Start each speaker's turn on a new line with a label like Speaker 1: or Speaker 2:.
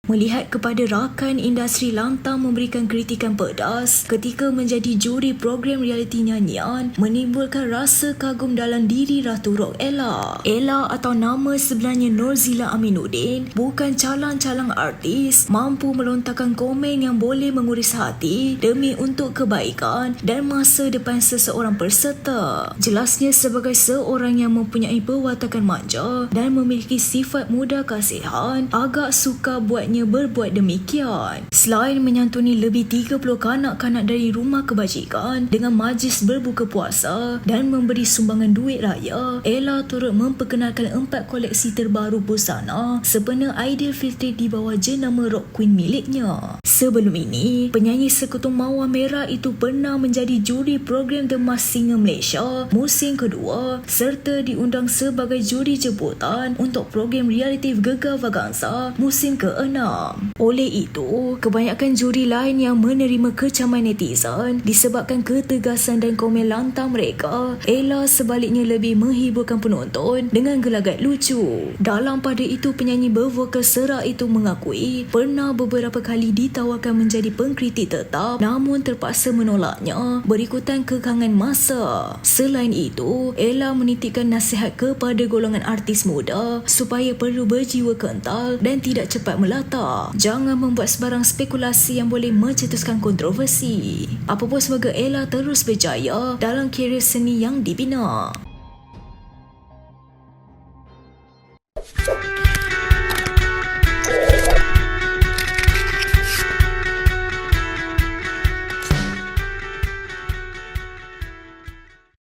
Speaker 1: melihat kepada rakan industri lantang memberikan kritikan pedas ketika menjadi juri program realiti nyanyian menimbulkan rasa kagum dalam diri Ratu Rock Ella. Ella atau nama sebenarnya Norzila Aminuddin bukan calang-calang artis mampu melontarkan komen yang boleh menguris hati demi untuk kebaikan dan masa depan seseorang peserta. Jelasnya sebagai seorang yang mempunyai perwatakan manja dan memiliki sifat mudah kasihan, agak suka buatnya berbuat demikian. Selain menyantuni lebih 30 kanak-kanak dari rumah kebajikan dengan majlis berbuka puasa dan memberi sumbangan duit raya, Ella turut memperkenalkan 4 koleksi terbaru busana sempena Aidilfitri di bawah jenama Rock Queen miliknya. Sebelum ini, penyanyi sekutung Mawar Merah itu pernah menjadi juri program The Masked Singer Malaysia musim kedua serta diundang sebagai juri jemputan untuk program realiti Gegar Vaganza musim ke-6. Oleh itu, kebanyakan juri lain yang menerima kecaman netizen disebabkan ketegasan dan komen lantang mereka, Ella sebaliknya lebih menghiburkan penonton dengan gelagat lucu. Dalam pada itu, penyanyi bervokal serak itu mengakui pernah beberapa kali ditawarkan menjadi pengkritik tetap namun terpaksa menolaknya berikutan kekangan masa. Selain itu, Ella menitipkan nasihat kepada golongan artis muda supaya perlu berjiwa kental dan tidak cepat melata. Jangan membuat sebarang spekulasi yang boleh mencetuskan kontroversi. Apapun, semoga Ella terus berjaya dalam kerjaya seni yang dibina.